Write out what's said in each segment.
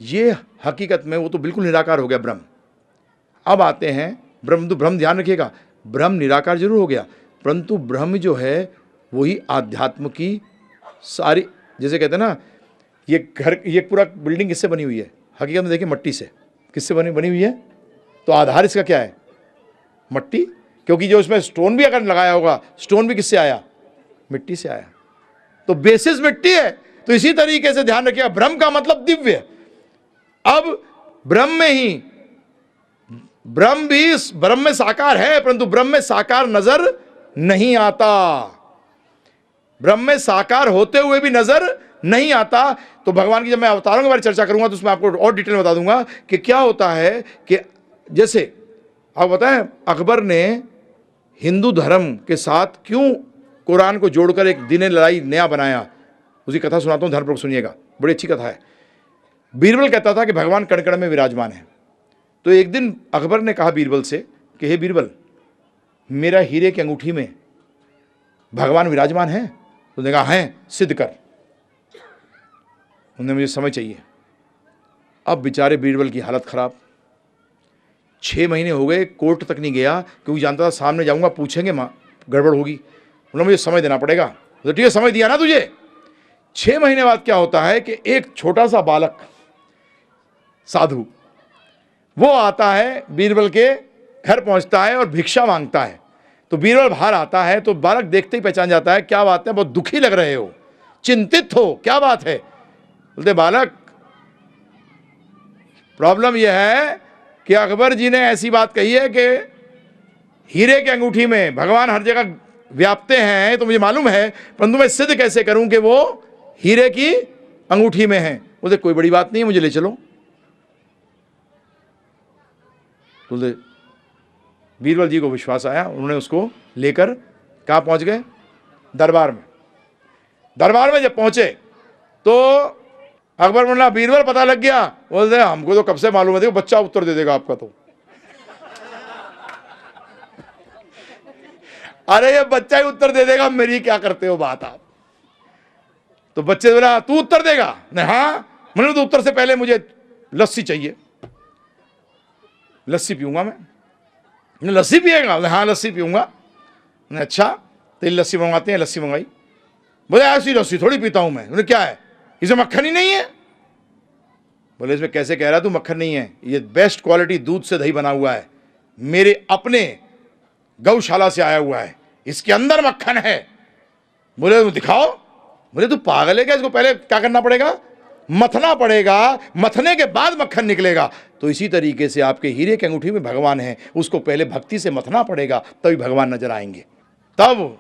ये हकीकत में वो तो बिल्कुल निराकार हो गया ब्रह्म। अब आते हैं ब्रह्म, तो ब्रह्म ध्यान रखिएगा, ब्रह्म निराकार जरूर हो गया, परंतु ब्रह्म जो है वही आध्यात्म की सारी, जैसे कहते हैं ना, ये घर, ये पूरा बिल्डिंग किससे बनी हुई है? हकीकत में देखिए मट्टी से। किससे बनी हुई है? तो आधार इसका क्या है? मट्टी। क्योंकि जो इसमें स्टोन भी अगर लगाया होगा, स्टोन भी किससे आया? मिट्टी से आया। तो बेसिस मिट्टी है। तो इसी तरीके से ध्यान रखिएगा, ब्रह्म का मतलब दिव्य। अब ब्रह्म में ही, ब्रह्म में साकार है, परंतु ब्रह्म में साकार नजर नहीं आता, ब्रह्म में साकार होते हुए भी नजर नहीं आता। तो भगवान की जब मैं अवतारों के बारे में चर्चा करूंगा तो उसमें आपको और डिटेल में बता दूंगा कि क्या होता है। कि जैसे आप बताएं, अकबर ने हिंदू धर्म के साथ क्यों कुरान को जोड़कर एक दीन लड़ाई नया बनाया, उसकी कथा सुनाता हूं, ध्यानपूर्वक सुनिएगा, बड़ी अच्छी कथा है। बीरबल कहता था कि भगवान कण कण में विराजमान है। तो एक दिन अकबर ने कहा बीरबल से कि हे बीरबल, मेरा हीरे की अंगूठी में भगवान विराजमान है? तो उसने कहा हैं, सिद्ध कर। उन्हें मुझे समय चाहिए। अब बेचारे बीरबल की हालत खराब, 6 महीने हो गए, कोर्ट तक नहीं गया, क्योंकि जानता था सामने जाऊंगा पूछेंगे, माँ गड़बड़ होगी। उन्होंने मुझे समय देना पड़ेगा। तो ठीक है, समय दिया ना तुझे। 6 महीने बाद क्या होता है कि एक छोटा सा बालक साधु वो आता है, बीरबल के घर पहुंचता है और भिक्षा मांगता है। तो बीरबल बाहर आता है तो बालक देखते ही पहचान जाता है, क्या बात है, बहुत दुखी लग रहे हो, चिंतित हो, क्या बात है? बोलते बालक, प्रॉब्लम यह है कि अकबर जी ने ऐसी बात कही है कि हीरे की अंगूठी में भगवान हर जगह व्याप्ते हैं, तो मुझे मालूम है, परंतु मैं सिद्ध कैसे करूं कि वो हीरे की अंगूठी में है? बोलते कोई बड़ी बात नहीं है, मुझे ले चलो। बोलते बीरबल जी को विश्वास आया, उन्होंने उसको लेकर कहाँ पहुंच गए? दरबार में। दरबार में जब पहुंचे तो अकबर बोला, बीरबल पता लग गया? बोलते हमको तो कब से मालूम है, देखो बच्चा उत्तर दे देगा आपका। तो अरे ये बच्चा ही उत्तर दे देगा, मेरी क्या करते हो बात आप? तो बच्चे बोला तू उत्तर देगा? नहीं, हाँ, मैंने तो उत्तर से पहले मुझे लस्सी चाहिए, लस्सी पीऊंगा मैं। लस्सी पिएगा? हाँ लस्सी पीऊंगा। अच्छा तेरी लस्सी मंगवाते हैं। लस्सी मंगाई। बोले ऐसी लस्सी थोड़ी पीता हूं मैं। क्या है इसमें? मक्खन ही नहीं है। बोले इसमें कैसे कह रहा तू मक्खन नहीं है? ये बेस्ट क्वालिटी दूध से दही बना हुआ है, मेरे अपने गौशाला से आया हुआ है, इसके अंदर मक्खन है। बोले दिखाओ। बोले तू पागल है क्या? इसको पहले क्या करना पड़ेगा? मथना पड़ेगा, मथने के बाद मक्खन निकलेगा। तो इसी तरीके से आपके हीरे की अंगूठी में भगवान है, उसको पहले भक्ति से मथना पड़ेगा, तभी भगवान नजर आएंगे। तब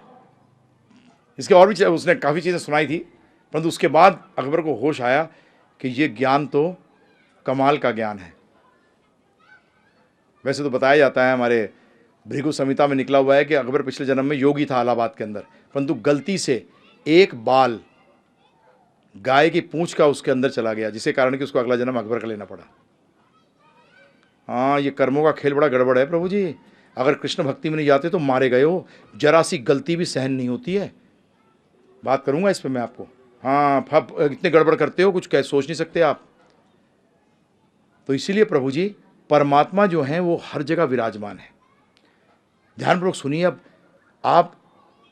इसके और भी उसने काफ़ी चीज़ें सुनाई थी, परंतु उसके बाद अकबर को होश आया कि ये ज्ञान तो कमाल का ज्ञान है। वैसे तो बताया जाता है, हमारे भृगु संहिता में निकला हुआ है कि अकबर पिछले जन्म में योगी था इलाहाबाद के अंदर, परंतु गलती से एक बाल गाय की पूंछ का उसके अंदर चला गया, जिसके कारण कि उसको अगला जन्म अकबर का लेना पड़ा। हाँ, ये कर्मों का खेल बड़ा गड़बड़ है प्रभु जी। अगर कृष्ण भक्ति में नहीं जाते तो मारे गए हो। जरा सी गलती भी सहन नहीं होती है। बात करूंगा इस पे मैं आपको। हाँ, इतने गड़बड़ करते हो, कुछ कह सोच नहीं सकते आप। तो इसीलिए प्रभु जी, परमात्मा जो है वो हर जगह विराजमान है। ध्यानपूर्वक सुनिए। अब आप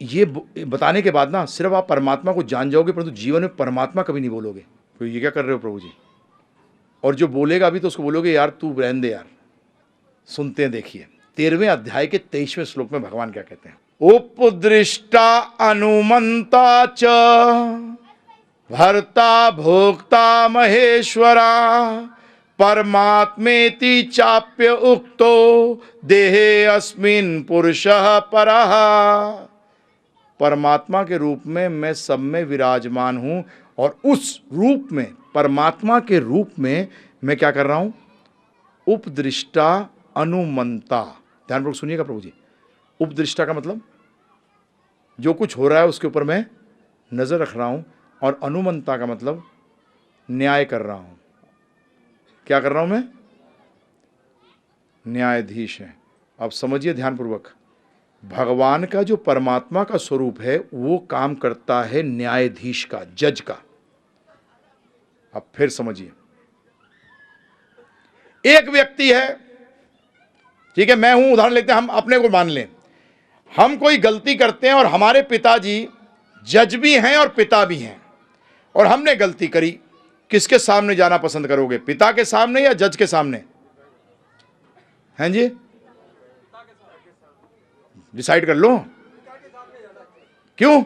ये बताने के बाद ना सिर्फ आप परमात्मा को जान जाओगे, परंतु जीवन में परमात्मा कभी नहीं बोलोगे। तो ये क्या कर रहे हो प्रभु जी? और जो बोलेगा अभी तो उसको बोलोगे यार तू रहने दे यार। सुनते हैं, देखिए 13वें अध्याय के 23वें श्लोक में भगवान क्या कहते हैं। उपदृष्टा अनुमंता च भर्ता भोक्ता महेश्वरा परमात्मेति चाप्य उक्तो देहे अस्मिन् पुरुषः परः। परमात्मा के रूप में मैं सब में विराजमान हूं, और उस रूप में, परमात्मा के रूप में मैं क्या कर रहा हूं? उपदृष्टा अनुमंता। ध्यानपूर्वक सुनिएगा प्रभु जी। उपदृष्टा का मतलब जो कुछ हो रहा है उसके ऊपर मैं नजर रख रहा हूं, और अनुमंता का मतलब न्याय कर रहा हूं। क्या कर रहा हूं मैं? न्यायाधीश है। अब समझिए ध्यानपूर्वक, भगवान का जो परमात्मा का स्वरूप है वो काम करता है न्यायाधीश का, जज का। अब फिर समझिए, एक व्यक्ति है, ठीक है, मैं हूं, उदाहरण लेते हैं, हम अपने को मान लें, हम कोई गलती करते हैं और हमारे पिताजी जज भी हैं और पिता भी हैं, और हमने गलती करी। किसके सामने जाना पसंद करोगे? पिता के सामने या जज के सामने? हैं जी, डिसाइड कर लो। क्यों?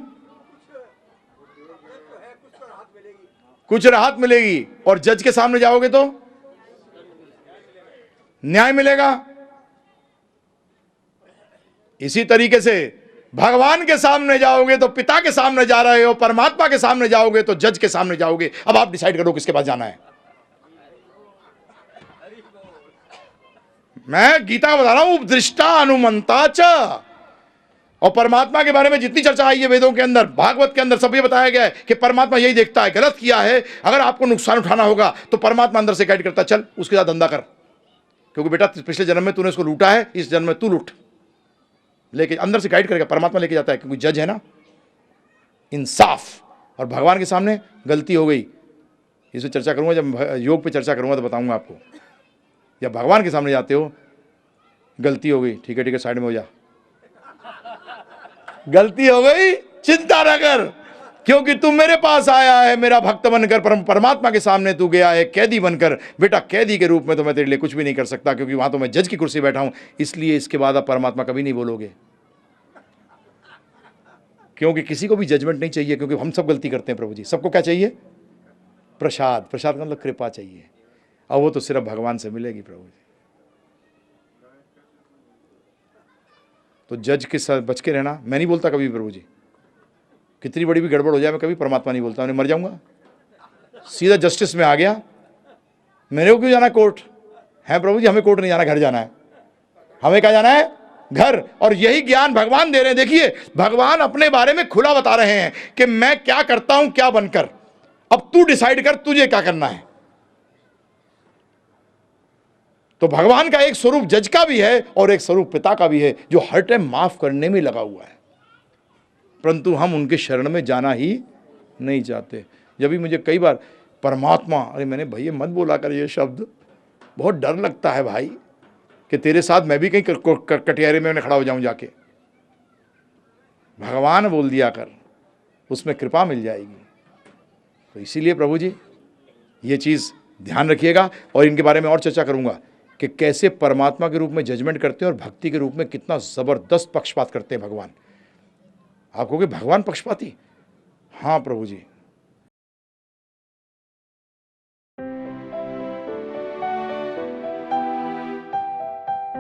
कुछ राहत मिलेगी, और जज के सामने जाओगे तो न्याय मिलेगा। इसी तरीके से भगवान के सामने जाओगे तो पिता के सामने जा रहे हो, परमात्मा के सामने जाओगे तो जज के सामने जाओगे। अब आप डिसाइड करो किसके पास जाना है। मैं गीता बता रहा हूं, उपदृष्टा अनुमंता च। और परमात्मा के बारे में जितनी चर्चा आई है वेदों के अंदर, भागवत के अंदर, सब ये बताया गया है कि परमात्मा यही देखता है, गलत किया है, अगर आपको नुकसान उठाना होगा तो परमात्मा अंदर से गाइड करता है, चल उसके साथ धंधा कर, क्योंकि बेटा पिछले जन्म में तूने उसको लूटा है, इस जन्म में तू लूट। लेके अंदर से गाइड करेगा, परमात्मा लेके जाता है, क्योंकि जज है ना, इंसाफ। और भगवान के सामने गलती हो गई, इसे चर्चा करूंगा, जब योग पे चर्चा करूंगा तो बताऊंगा आपको। या भगवान के सामने जाते हो, गलती हो गई, ठीक है साइड में हो जा, गलती हो गई, चिंता न कर, क्योंकि तू मेरे पास आया है मेरा भक्त बनकर, परमात्मा के सामने तू गया है कैदी बनकर। बेटा कैदी के रूप में तो मैं तेरे लिए कुछ भी नहीं कर सकता, क्योंकि वहां तो मैं जज की कुर्सी बैठा हूं, इसलिए इसके बाद आप परमात्मा कभी नहीं बोलोगे, क्योंकि किसी को भी जजमेंट नहीं चाहिए, क्योंकि हम सब गलती करते हैं प्रभु जी। सबको क्या चाहिए? प्रसाद। प्रसाद का मतलब कृपा चाहिए, और वो तो सिर्फ भगवान से मिलेगी प्रभु जी। तो जज के साथ बच के रहना। मैं नहीं बोलता कभी प्रभु जी, कितनी बड़ी भी गड़बड़ हो जाए, मैं कभी परमात्मा नहीं बोलता, मैं मर जाऊंगा, सीधा जस्टिस में आ गया। मेरे को क्यों जाना कोर्ट है प्रभु जी? हमें कोर्ट नहीं जाना, घर जाना है। हमें क्या जाना है? घर। और यही ज्ञान भगवान दे रहे हैं। देखिए, भगवान अपने बारे में खुला बता रहे हैं कि मैं क्या करता हूं, क्या बनकर। अब तू डिसाइड कर तुझे क्या करना है। तो भगवान का एक स्वरूप जज का भी है और एक स्वरूप पिता का भी है, जो हर टाइम माफ करने में लगा हुआ है, परंतु हम उनके शरण में जाना ही नहीं चाहते। जब भी मुझे कई बार परमात्मा, अरे मैंने भैया मत बोला कर ये शब्द, बहुत डर लगता है भाई कि तेरे साथ मैं भी कहीं कटियारे में खड़ा हो जाऊं जाके। भगवान बोल दिया कर, उसमें कृपा मिल जाएगी। तो इसीलिए प्रभु जी ये चीज़ ध्यान रखिएगा, और इनके बारे में और चर्चा करूंगा कि कैसे परमात्मा के रूप में जजमेंट करते हैं और भक्ति के रूप में कितना ज़बरदस्त पक्षपात करते हैं भगवान। आप कहोगे भगवान पक्षपाती? हाँ प्रभु जी,